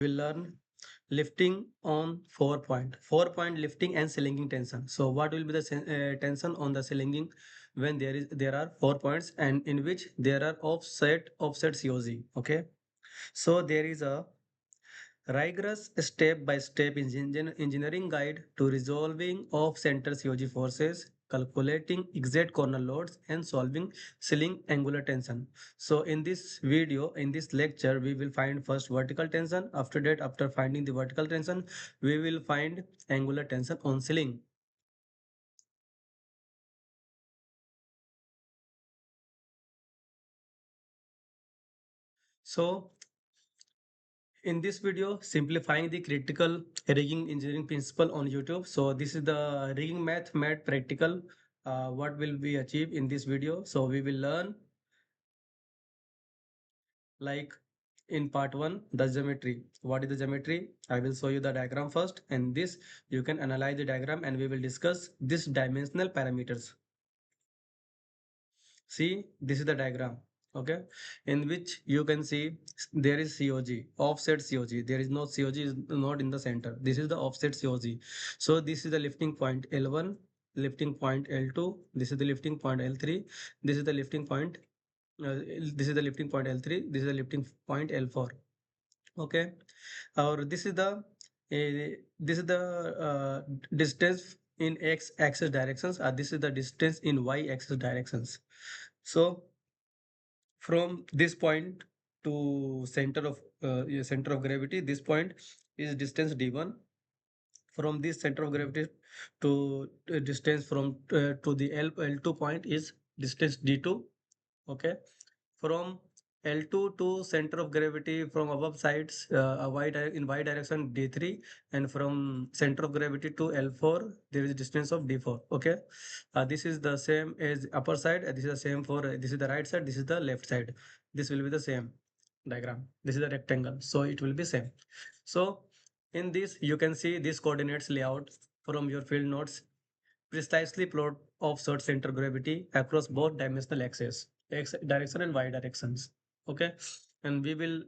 We'll learn lifting on 4 point. 4 point lifting and slinging tension. So what will be the tension on the slinging when there are 4 points and in which there are offset COG. Okay. So there is a rigorous step-by-step engineering guide to resolving off-center COG forces, calculating exact corner loads, and solving Sling Angular Tension. So in this video, in this lecture, we will find first vertical tension. After that, after finding the vertical tension, we will find angular tension on ceiling. So in this video, simplifying the critical rigging engineering principle on YouTube. So this is the rigging math practical. What will we achieve in this video? So we will learn like in part one, the geometry. What is the geometry? I will show you the diagram first, and this you can analyze the diagram, and we will discuss this dimensional parameters. See, this is the diagram, okay, in which you can see there is COG, offset COG. There is no COG is not in the center. This is the offset COG. So this is the lifting point L1, lifting point L2. This is the lifting point L3. This is the lifting point. This is the lifting point L3. This is the lifting point L4. Okay, or this is the distance in x-axis directions. This is the distance in y-axis directions. So from this point to center of gravity, this point is distance d1. From this center of gravity to distance from to the L2 point is distance d2. Okay, from L2 to center of gravity from above sides in y direction d3, and from center of gravity to L4 there is a distance of d4. Okay, this is the same as upper side. This is the same for this is the right side. This is the left side. This will be the same diagram. This is the rectangle, so it will be same. So in this you can see this coordinates layout from your field notes. Precisely plot offset center gravity across both dimensional axes, x direction and y directions. Okay, and we will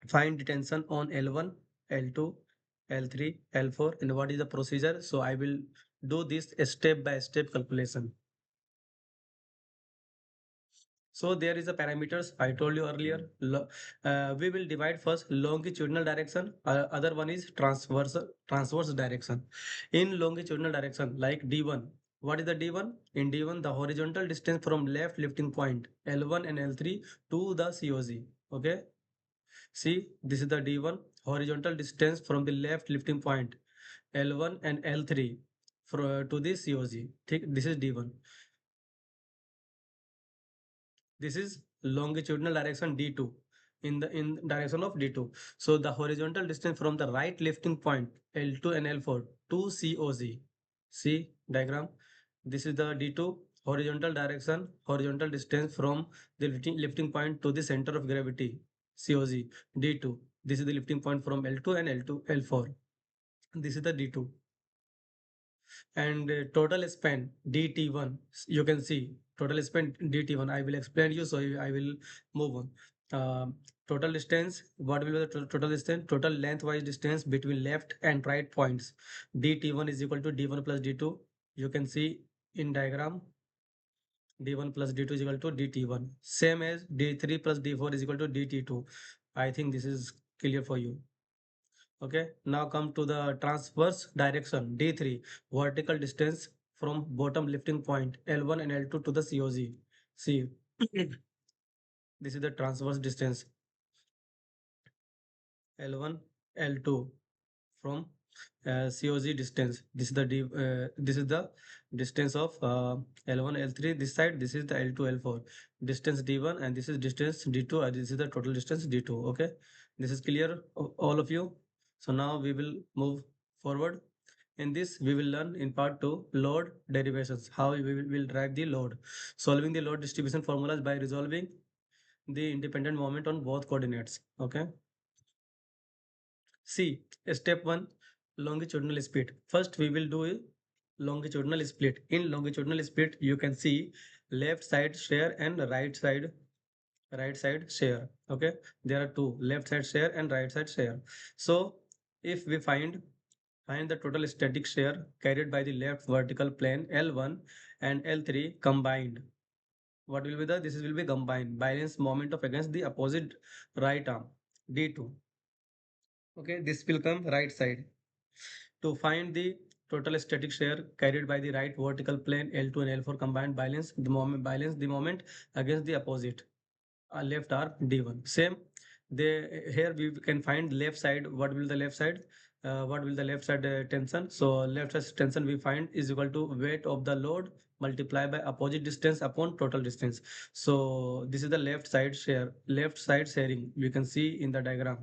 find the tension on L1, L2, L3, L4, and what is the procedure. So I will do this step by step calculation. So there is a parameters I told you earlier. We will divide first longitudinal direction. Other one is transverse direction. In longitudinal direction, like D1. What is the D1? In D1, the horizontal distance from left lifting point L1 and L3 to the COG. Okay. See, this is the D1 horizontal distance from the left lifting point L1 and L3 to the COG. This is D1. This is longitudinal direction d2 in direction of d2. So the horizontal distance from the right lifting point L2 and L4 to COG. See diagram. This is the d2 horizontal distance from the lifting point to the center of gravity COG d2. This is the lifting point from L2 and L2 L4. This is the d2, and total span dt1. You can see total span dt1. I will explain you, so I will move on. Total distance, what will be the total distance? Total lengthwise distance between left and right points dt1 is equal to d1 plus d2. You can see in diagram d1 plus d2 is equal to dt1, same as d3 plus d4 is equal to dt2. I think this is clear for you. Okay, now come to the transverse direction D3, vertical distance from bottom lifting point L1 and L2 to the COG. See, this is the transverse distance L1, L2 from COG distance. This is the distance of L1, L3 this side. This is the L2, L4 distance D1, and this is distance D2. And this is the total distance D2. Okay, this is clear, all of you. So now we will move forward. In this, we will learn in part 2 load derivations, how will drive the load, solving the load distribution formulas by resolving the independent moment on both coordinates. Okay. See, step 1, longitudinal split. First, we will do a longitudinal split. In longitudinal split, you can see left side shear and right side right side shear. Okay, there are two, left side shear and right side shear. So if we find the total static shear carried by the left vertical plane L1 and L3 combined. What will be the, this will be combined balance moment of against the opposite right arm D2. Okay, this will come right side. To find the total static shear carried by the right vertical plane L2 and L4 combined, balance the moment against the opposite left arm D1. Same, they here we can find left side. What will the left side? What will the left side tension? So left side tension we find is equal to weight of the load multiplied by opposite distance upon total distance. So this is the left side sharing. We can see in the diagram.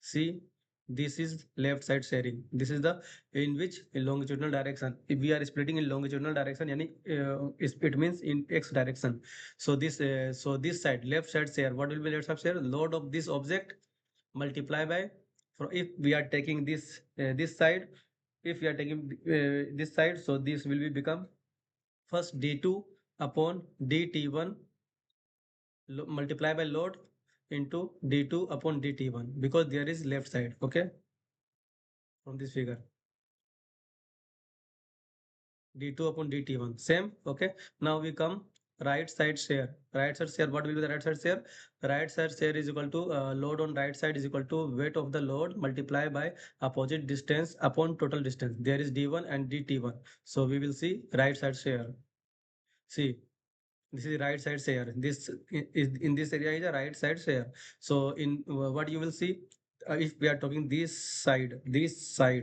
See, this is left side sharing. This is the, in which, in longitudinal direction. If we are splitting in longitudinal direction, yani, it means in x direction. So this side, left side share. What will be left side share? Load of this object multiply by. For if we are taking this side, if we are taking this side, so this will be become first d2 upon dt1 multiply by load into d2 upon dt1 because there is left side. Okay, from this figure d2 upon dt1 same. Okay, now we come right side share. Right side share, what will be the right side share? Right side share is equal to load on right side is equal to weight of the load multiplied by opposite distance upon total distance. There is d1 and dt1, so we will see right side share. See, this is right side share. This is in this area is a right side share. So in what you will see, if we are talking this side,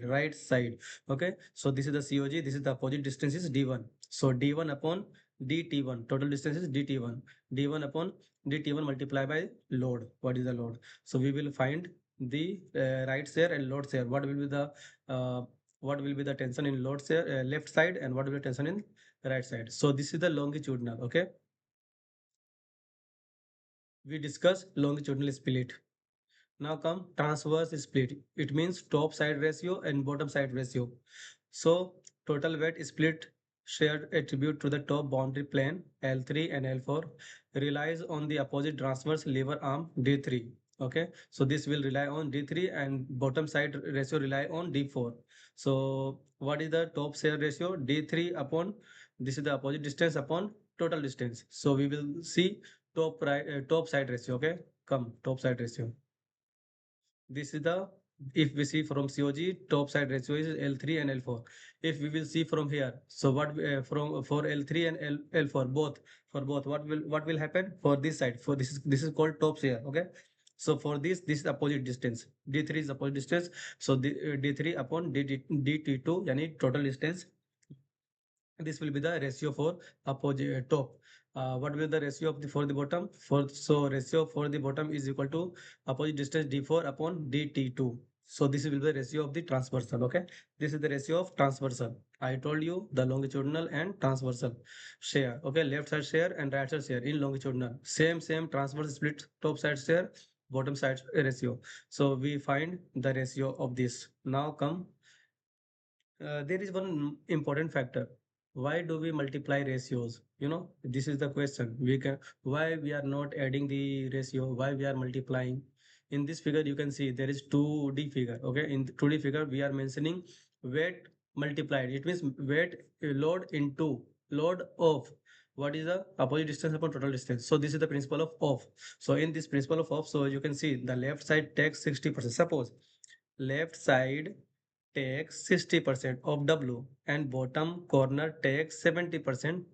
right side. Okay. So this is the COG. This is the opposite distance is D1. So D1 upon DT1. Total distance is DT1. D1 upon DT1 multiplied by load. What is the load? So we will find the right share and load share. Uh, what will be the tension in load share left side and what will be the tension in right side. So this is the longitudinal. Okay, we discuss longitudinal split. Now come transverse split. It means top side ratio and bottom side ratio. So total weight split shared attribute to the top boundary plane L3 and L4 relies on the opposite transverse lever arm D3. Okay, so this will rely on D3 and bottom side ratio rely on D4. So what is the top share ratio? D3 upon, this is the opposite distance upon total distance. So we will see top side ratio. Okay, come top side ratio. This is the, if we see from COG, top side ratio is L3 and L4. If we will see from here, so what from for L3 and L4 both, for both what will happen for this side? For this is called top share. Okay, so for this is opposite distance. D3 is opposite distance. So D3 upon DT2, yani total distance. This will be the ratio for opposite top. What will be the ratio of the for the bottom? So ratio for the bottom is equal to opposite distance d4 upon dt2. So this will be the ratio of the transversal. Okay, this is the ratio of transversal. I told you the longitudinal and transversal share. Okay, left side share and right side share in longitudinal. Same transverse split top side share, bottom side ratio. So we find the ratio of this. Now come there is one important factor. Why do we multiply ratios? This is the question. Why we are not adding the ratio? Why we are multiplying? In this figure, you can see there is 2D figure. Okay, in the 2D figure, we are mentioning weight multiplied. It means weight load into load of what is the opposite distance upon total distance. So this is the principle of off. So in this principle of off, so you can see the left side takes 60%. Suppose left side takes 60% of W and bottom corner takes 70%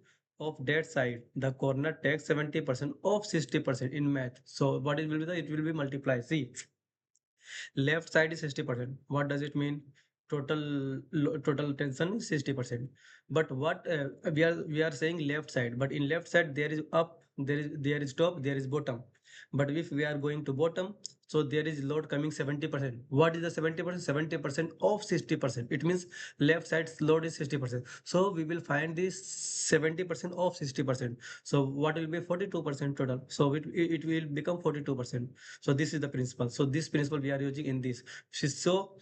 of that side. The corner takes 70% of 60% in math. So what it will be? It will be multiply. See, left side is 60%. What does it mean? Total tension is 60%. But what we are saying left side, but in left side there is up, there is top, there is bottom. But if we are going to bottom, so there is load coming 70%. What is the 70%? 70% of 60%. It means left side's load is 60%. So we will find this 70% of 60%. So what will be 42% total? So it will become 42%. So this is the principle. So this principle we are using in this. So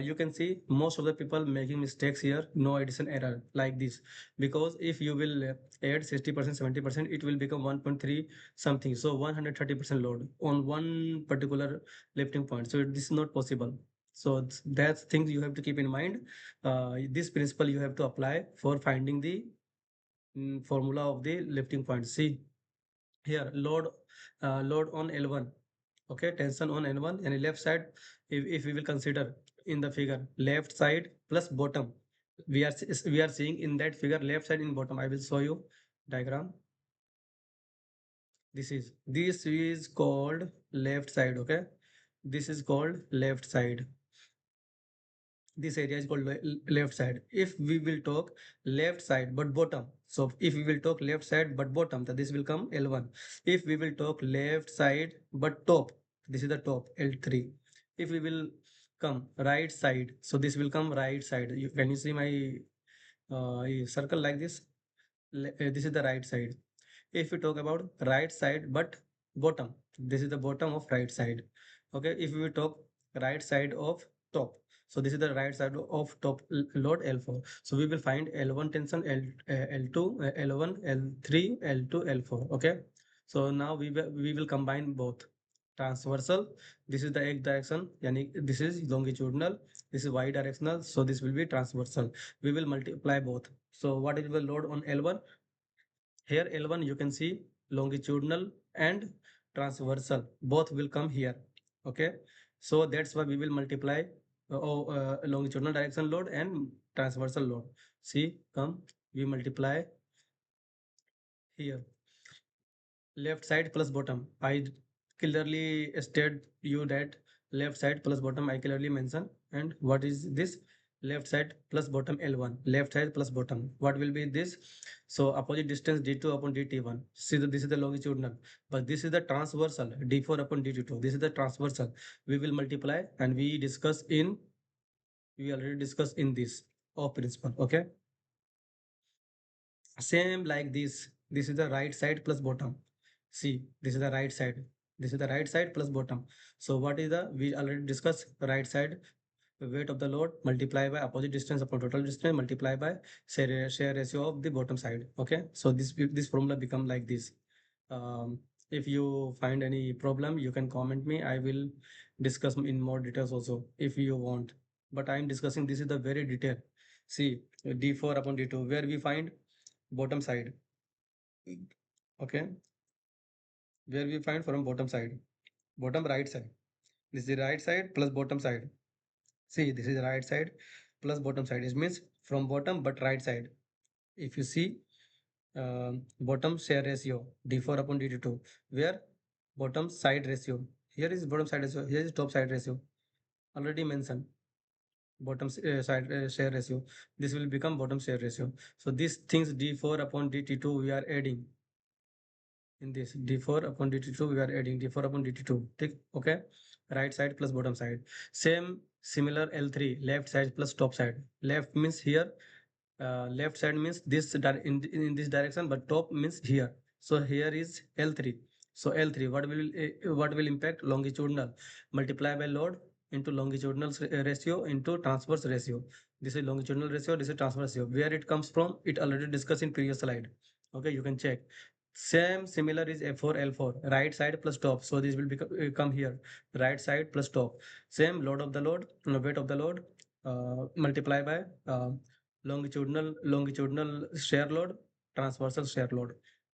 you can see most of the people making mistakes here, no addition error like this, because if you will add 60%, 70%, it will become 1.3 something, so 130% load on one particular lifting point. So this is not possible. So that's things you have to keep in mind. This principle you have to apply for finding the formula of the lifting point. See here, load on L1. Okay, tension on N1 and left side. If we will consider in the figure, left side plus bottom, we are seeing in that figure left side in bottom. I will show you diagram. This is called left side. Okay, this is called left side. This area is called left side. If we will talk left side but bottom, so if we will talk left side but bottom, then this will come L1. If we will talk left side but top, this is the top, L3. If we will come right side, so this will come right side. Can you see my circle like this? This is the right side. If we talk about right side but bottom, this is the bottom of right side. Okay, if we talk right side of top, so this is the right side of top load L4. So we will find L1 tension, L2, L1, L3, L2, L4. Okay, so now we will combine both. Transversal, this is the x direction, yani this is longitudinal, this is y directional, so this will be transversal. We will multiply both. So what is the load on L1? Here L1 you can see longitudinal and transversal both will come here. Okay, so that's why we will multiply longitudinal direction load and transversal load. See, come, we multiply here left side plus bottom. I clearly state you that left side plus bottom I clearly mention. And what is this? Left side plus bottom L1, left side plus bottom. What will be this? So opposite distance d2 upon dt1. See that this is the longitudinal, but this is the transversal d4 upon dt2. This is the transversal. We will multiply and we already discussed in this of principle. Okay. Same like this. This is the right side plus bottom. See, this is the right side. This is the right side plus bottom. So what is we already discussed right side, weight of the load multiply by opposite distance upon total distance multiply by share ratio of the bottom side. Okay. So this formula become like this. If you find any problem, you can comment me. I will discuss in more details also if you want. But I am discussing this is the very detail. See, d4 upon d2 where we find bottom side. Okay, where we find from bottom side, bottom right side. This is the right side plus bottom side. See, this is the right side plus bottom side. It means from bottom but right side. If you see bottom share ratio d4 upon dt2, where bottom side ratio, here is bottom side ratio, here is top side ratio, already mentioned. Bottom side share ratio, this will become bottom share ratio. So these things d4 upon dt2 we are adding in this. D4 upon dt2 we are adding d4 upon dt2. Okay, right side plus bottom side. Same similar L3, left side plus top side. Left means here, left side means this in this direction, but top means here. So here is L3. So L3, what will impact? Longitudinal multiply by load into longitudinal ratio into transverse ratio. This is longitudinal ratio, this is transverse ratio. Where it comes from, it already discussed in previous slide. Okay, you can check. Same similar is F4 L4, right side plus top. So this will come here, right side plus top. Same load of the load, weight of the load, multiply by longitudinal shear load, transversal shear load.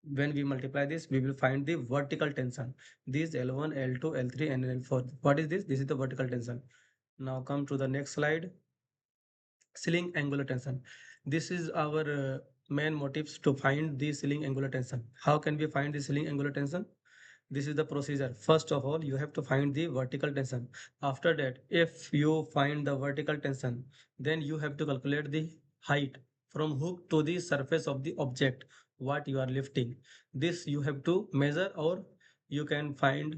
When we multiply this, we will find the vertical tension. These L1, L2, L3, and L4. What is this? This is the vertical tension. Now come to the next slide. Sling angular tension. This is our main motives to find the ceiling angular tension. How can we find the ceiling angular tension? This is the procedure. First of all, you have to find the vertical tension. After that, if you find the vertical tension, then you have to calculate the height from hook to the surface of the object what you are lifting. This you have to measure, or you can find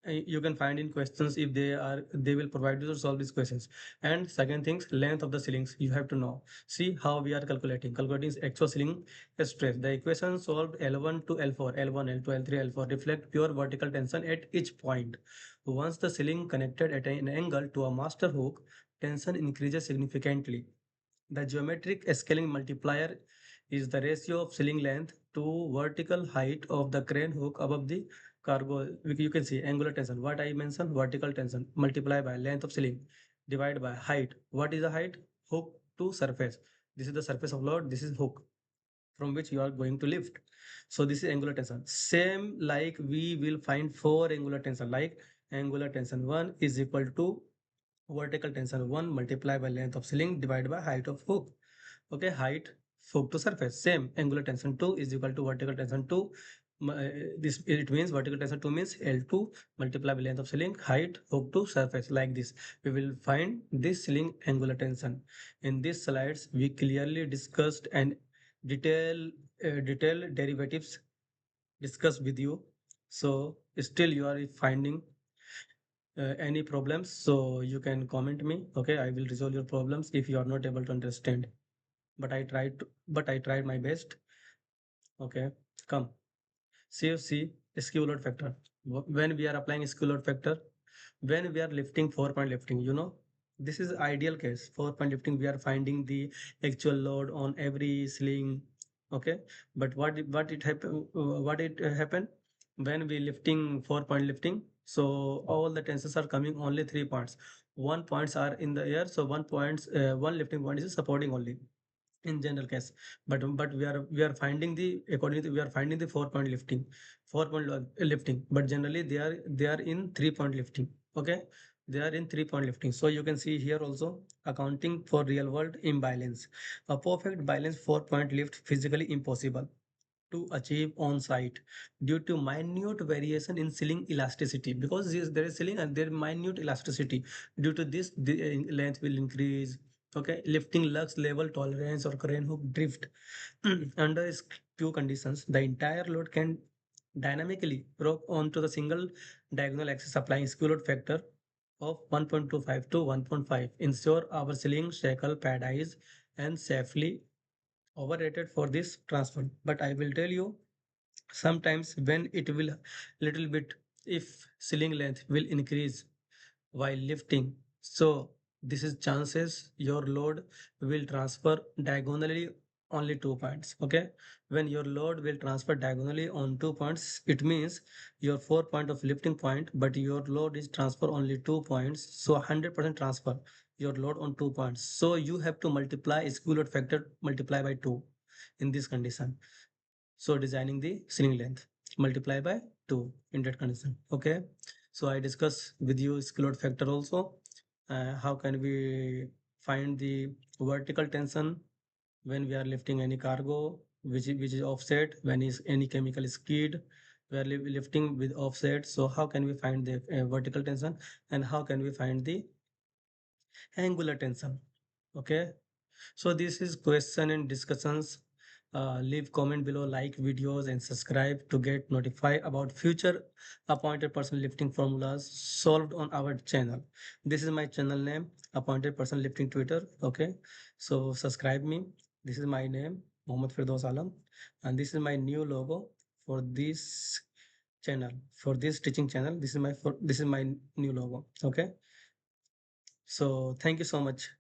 in questions if they will provide you to solve these questions. And second things, length of the ceilings you have to know. See how we are calculating actual ceiling stress. The equation solved L1 to L4, L1, L2, L3, L4 reflect pure vertical tension at each point. Once the ceiling connected at an angle to a master hook, tension increases significantly. The geometric scaling multiplier is the ratio of ceiling length to vertical height of the crane hook above the cargo. You can see angular tension. What I mentioned, vertical tension multiplied by length of ceiling divided by height. What is the height? Hook to surface. This is the surface of load. This is hook from which you are going to lift. So this is angular tension. Same like we will find for angular tension, like angular tension 1 is equal to vertical tension 1 multiplied by length of ceiling divided by height of hook. Okay, height hook to surface. Same angular tension 2 is equal to vertical tension 2. This it means vertical tension 2 means L2 multiplied by length of ceiling, height hook to surface. Like this, we will find this ceiling angular tension. In these slides, we clearly discussed and detail detail derivatives discussed with you. So still you are finding any problems, so you can comment me. Okay, I will resolve your problems if you are not able to understand. But I tried my best. Okay, come. See, skew load factor. When we are applying skew load factor, when we are lifting 4 point lifting, this is ideal case. 4 point lifting, we are finding the actual load on every sling. Okay, but what it happened when we lifting 4 point lifting? So all the tensions are coming only 3 points. 1 points are in the air, so 1 points, one lifting point is supporting only in general case. But we are finding the according to we are finding the 4 point lifting, 4 point lifting, but generally they are in 3 point lifting. Okay, they are in 3 point lifting. So you can see here also, accounting for real world imbalance, a perfect balance 4 point lift physically impossible to achieve on site due to minute variation in ceiling elasticity, because there is ceiling and there is minute elasticity. Due to this, the length will increase. Okay, lifting lux level tolerance or crane hook drift. Under few conditions, the entire load can dynamically rock onto the single diagonal axis, applying skew load factor of 1.25 to 1.5. Ensure our ceiling shackle pad is and safely overrated for this transfer. But I will tell you, sometimes when it will little bit, if ceiling length will increase while lifting, so this is chances your load will transfer diagonally only 2 points. Okay, when your load will transfer diagonally on 2 points, it means your 4 point of lifting point, but your load is transfer only 2 points, so 100% transfer your load on 2 points. So you have to multiply skew load factor multiply by 2 in this condition. So designing the ceiling length multiply by 2 in that condition. Okay. So I discuss with you skew load factor also. How can we find the vertical tension when we are lifting any cargo which is offset, when is any chemical skid, we are lifting with offset. So how can we find the vertical tension, and how can we find the angular tension? Okay. So this is question and discussions. Leave comment below, like videos, and subscribe to get notified about future appointed person lifting formulas solved on our channel. This is my channel name, appointed person lifting Twitter. Okay, so subscribe me. This is my name, Mohammed Firdos Alam, and this is my new logo for this channel, for this teaching channel. This is my new logo. Okay, so thank you so much.